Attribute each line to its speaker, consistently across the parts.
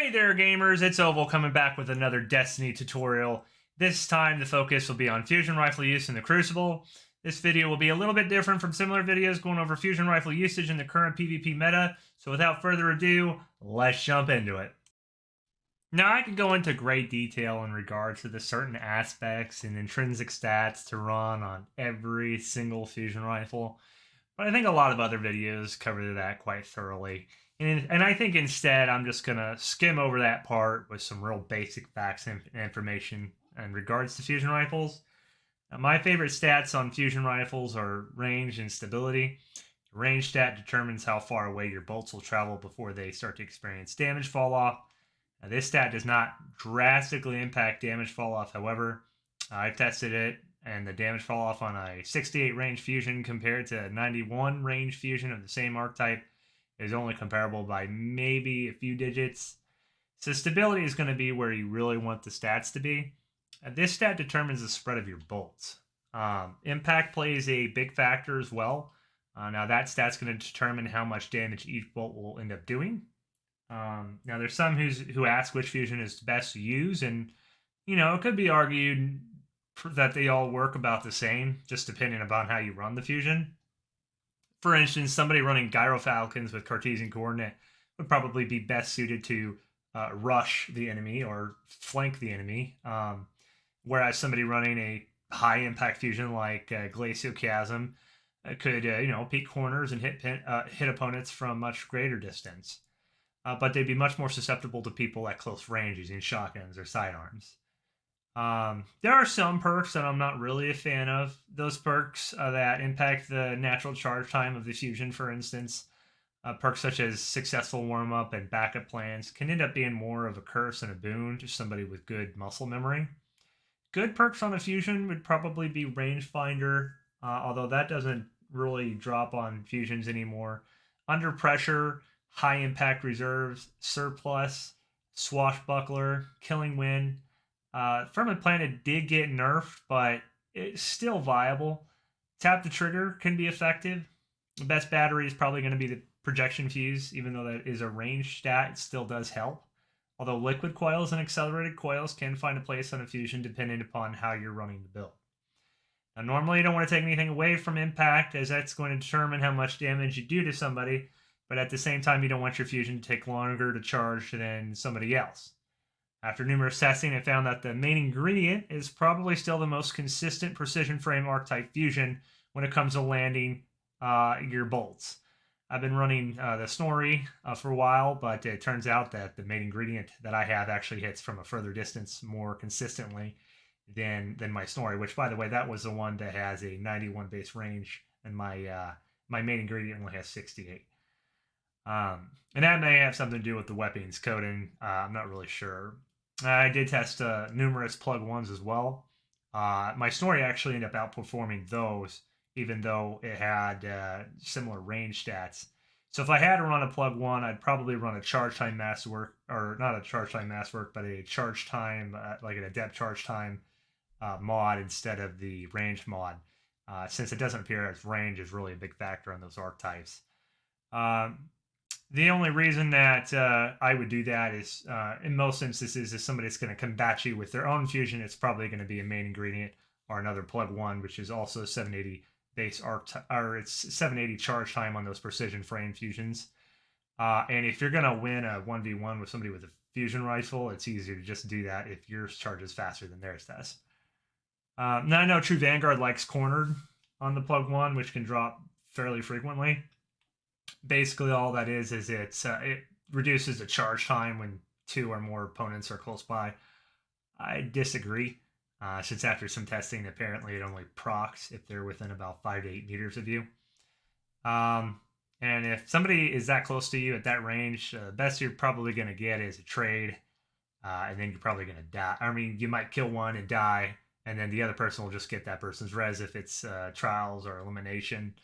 Speaker 1: Hey there gamers, it's Oval coming back with another Destiny tutorial. This time the focus will be on fusion rifle use in the Crucible. This video will be a little bit different from similar videos going over fusion rifle usage in the current PvP meta, so without further ado, let's jump into it. Now I could go into great detail in regards to the certain aspects and intrinsic stats to run on every single fusion rifle, but I think a lot of other videos cover that quite thoroughly. And I think instead I'm just going to skim over that part with some real basic facts and information in regards to fusion rifles. Now, my favorite stats on fusion rifles are range and stability. The range stat determines how far away your bolts will travel before they start to experience damage fall off. Now, this stat does not drastically impact damage fall off, however. I've tested it, and the damage fall off on a 68 range fusion compared to a 91 range fusion of the same archetype is only comparable by maybe a few digits. So stability is going to be where you really want the stats to be. This stat determines the spread of your bolts. Impact plays a big factor as well. Now that stat's going to determine how much damage each bolt will end up doing. Now there's some who ask which fusion is best to use, and it could be argued that they all work about the same, just depending upon how you run the fusion. For instance, somebody running Gyrofalcons with Cartesian coordinate would probably be best suited to rush the enemy or flank the enemy, whereas somebody running a high impact fusion like Glacial Chasm could peek corners and hit opponents from much greater distance. But they'd be much more susceptible to people at close range using shotguns or sidearms. There are some perks that I'm not really a fan of. Those perks that impact the natural charge time of the fusion, for instance. Perks such as successful warm-up and backup plans can end up being more of a curse and a boon to somebody with good muscle memory. Good perks on a fusion would probably be Rangefinder, although that doesn't really drop on fusions anymore. Under Pressure, High Impact Reserves, Surplus, Swashbuckler, Killing Wind. Ferment Planet did get nerfed, but it's still viable. Tap the Trigger can be effective. The best battery is probably going to be the Projection Fuse, even though that is a range stat, it still does help. Although Liquid Coils and Accelerated Coils can find a place on a fusion depending upon how you're running the build. Now, normally you don't want to take anything away from Impact, as that's going to determine how much damage you do to somebody, but at the same time you don't want your fusion to take longer to charge than somebody else. After numerous testing, I found that the main ingredient is probably still the most consistent precision frame archetype fusion when it comes to landing your bolts. I've been running the Snorri for a while, but it turns out that the main ingredient that I have actually hits from a further distance more consistently than my Snorri, which, by the way, that was the one that has a 91 base range, and my main ingredient only has 68. And that may have something to do with the weapons coding. I'm not really sure. I did test numerous plug ones as well. My Snorri actually ended up outperforming those, even though it had similar range stats. So if I had to run a plug one, I'd probably run a charge time masterwork, or not a charge time masterwork, but a charge time, like an adept charge time mod instead of the range mod, since it doesn't appear as range is really a big factor on those archetypes. The only reason that I would do that is, in most instances, if somebody's going to combat you with their own fusion, it's probably going to be a main ingredient or another plug one, which is also 780 base or it's 780 charge time on those precision frame fusions. And if you're going to win a 1v1 with somebody with a fusion rifle, it's easier to just do that if yours charges faster than theirs does. Now I know True Vanguard likes Cornered on the plug one, which can drop fairly frequently. Basically, all that is it reduces the charge time when two or more opponents are close by. I disagree, since after some testing, apparently it only procs if they're within about 5 to 8 meters of you. And if somebody is that close to you at that range, the best you're probably going to get is a trade, and then you're probably going to die. I mean, you might kill one and die, and then the other person will just get that person's res if it's trials or elimination.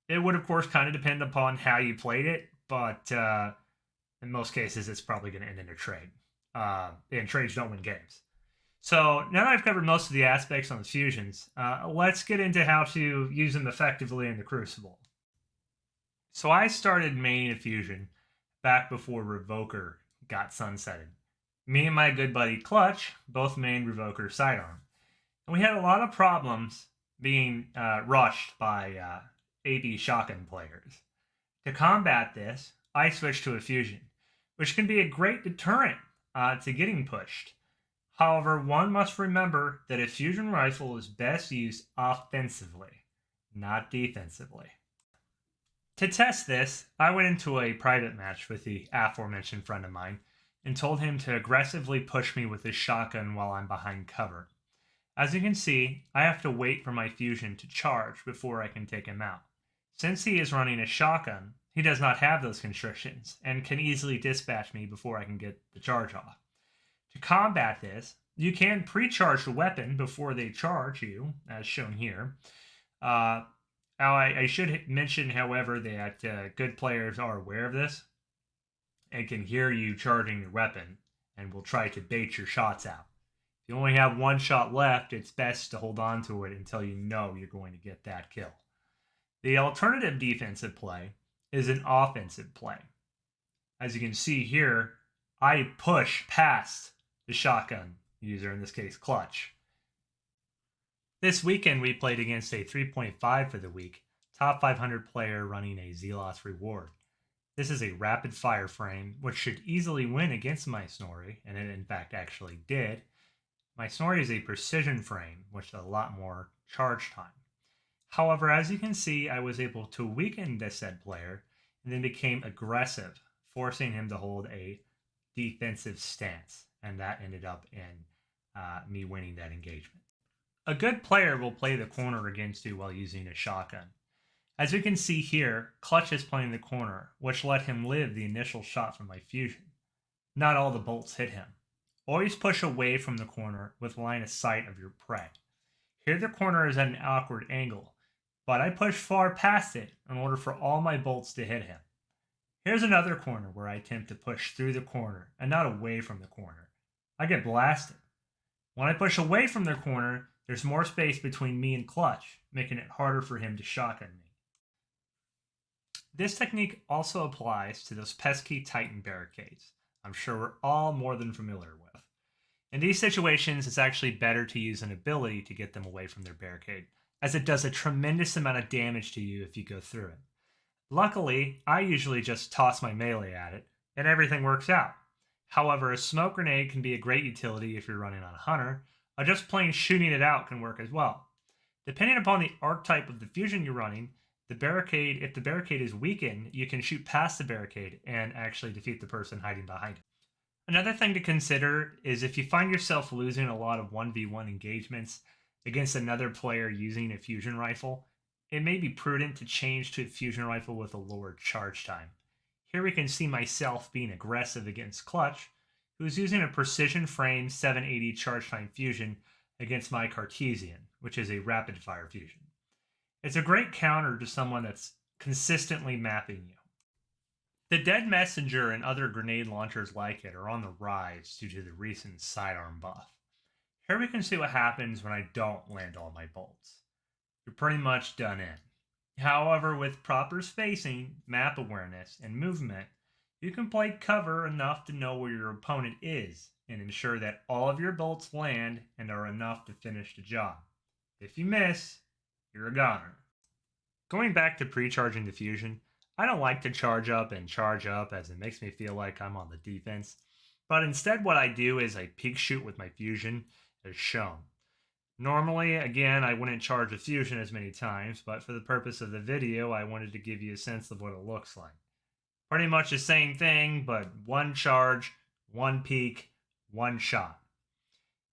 Speaker 1: It would, of course, kind of depend upon how you played it, but in most cases, it's probably going to end in a trade. And trades don't win games. So now that I've covered most of the aspects on the fusions, let's get into how to use them effectively in the Crucible. So I started maining a fusion back before Revoker got sunsetted. Me and my good buddy Clutch both mained Revoker Sidearm. And we had a lot of problems being rushed by AB shotgun players. To combat this, I switched to a fusion, which can be a great deterrent to getting pushed. However, one must remember that a fusion rifle is best used offensively, not defensively. To test this, I went into a private match with the aforementioned friend of mine and told him to aggressively push me with his shotgun while I'm behind cover. As you can see, I have to wait for my fusion to charge before I can take him out. Since he is running a shotgun, he does not have those constrictions and can easily dispatch me before I can get the charge off. To combat this, you can pre-charge the weapon before they charge you, as shown here. I should mention, however, that good players are aware of this and can hear you charging your weapon and will try to bait your shots out. If you only have one shot left, it's best to hold on to it until you know you're going to get that kill. The alternative defensive play is an offensive play. As you can see here, I push past the shotgun user, in this case Clutch. This weekend we played against a 3.5 for the week, top 500 player running a Zelos reward. This is a rapid fire frame, which should easily win against my Snorri, and it in fact actually did. My Snorri is a precision frame, which has a lot more charge time. However, as you can see, I was able to weaken this said player and then became aggressive, forcing him to hold a defensive stance, and that ended up in me winning that engagement. A good player will play the corner against you while using a shotgun. As we can see here, Clutch is playing the corner, which let him live the initial shot from my fusion. Not all the bolts hit him. Always push away from the corner with line of sight of your prey. Here the corner is at an awkward angle, but I push far past it in order for all my bolts to hit him. Here's another corner where I attempt to push through the corner and not away from the corner. I get blasted. When I push away from the corner, there's more space between me and Clutch, making it harder for him to shotgun me. This technique also applies to those pesky Titan barricades I'm sure we're all more than familiar with. In these situations, it's actually better to use an ability to get them away from their barricade, as it does a tremendous amount of damage to you if you go through it. Luckily, I usually just toss my melee at it, and everything works out. However, a smoke grenade can be a great utility if you're running on a hunter, or just plain shooting it out can work as well. Depending upon the archetype of the fusion you're running, if the barricade is weakened, you can shoot past the barricade and actually defeat the person hiding behind it. Another thing to consider is if you find yourself losing a lot of 1v1 engagements against another player using a fusion rifle, it may be prudent to change to a fusion rifle with a lower charge time. Here we can see myself being aggressive against Clutch, who's using a precision frame 780 charge time fusion against my Cartesian, which is a rapid fire fusion. It's a great counter to someone that's consistently mapping you. The Dead Messenger and other grenade launchers like it are on the rise due to the recent sidearm buff. Here we can see what happens when I don't land all my bolts. You're pretty much done in. However, with proper spacing, map awareness, and movement, you can play cover enough to know where your opponent is and ensure that all of your bolts land and are enough to finish the job. If you miss, you're a goner. Going back to pre-charging the fusion, I don't like to charge up as it makes me feel like I'm on the defense, but instead what I do is I peek shoot with my fusion as shown. Normally, again, I wouldn't charge a fusion as many times, but for the purpose of the video, I wanted to give you a sense of what it looks like. Pretty much the same thing, but one charge, one peek, one shot.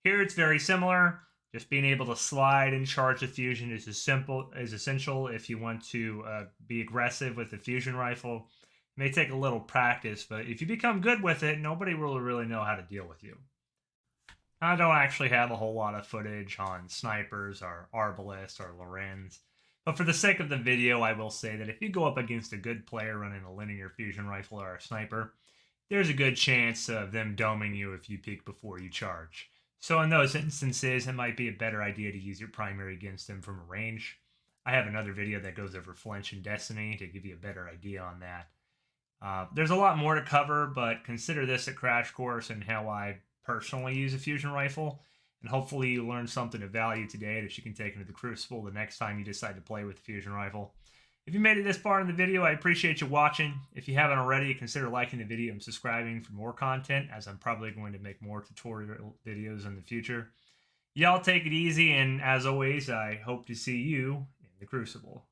Speaker 1: Here it's very similar. Just being able to slide and charge the fusion is essential if you want to be aggressive with the fusion rifle. It may take a little practice, but if you become good with it, nobody will really know how to deal with you. I don't actually have a whole lot of footage on snipers or arbalists or Lorenz, but for the sake of the video, I will say that if you go up against a good player running a linear fusion rifle or a sniper, there's a good chance of them doming you if you peek before you charge. So in those instances, it might be a better idea to use your primary against them from a range. I have another video that goes over flinch and Destiny to give you a better idea on that. There's a lot more to cover, but consider this a crash course in how I personally use a fusion rifle. And hopefully you learned something of value today that you can take into the Crucible the next time you decide to play with the fusion rifle. If you made it this far in the video, I appreciate you watching. If you haven't already, consider liking the video and subscribing for more content, as I'm probably going to make more tutorial videos in the future. Y'all take it easy, and as always, I hope to see you in the Crucible.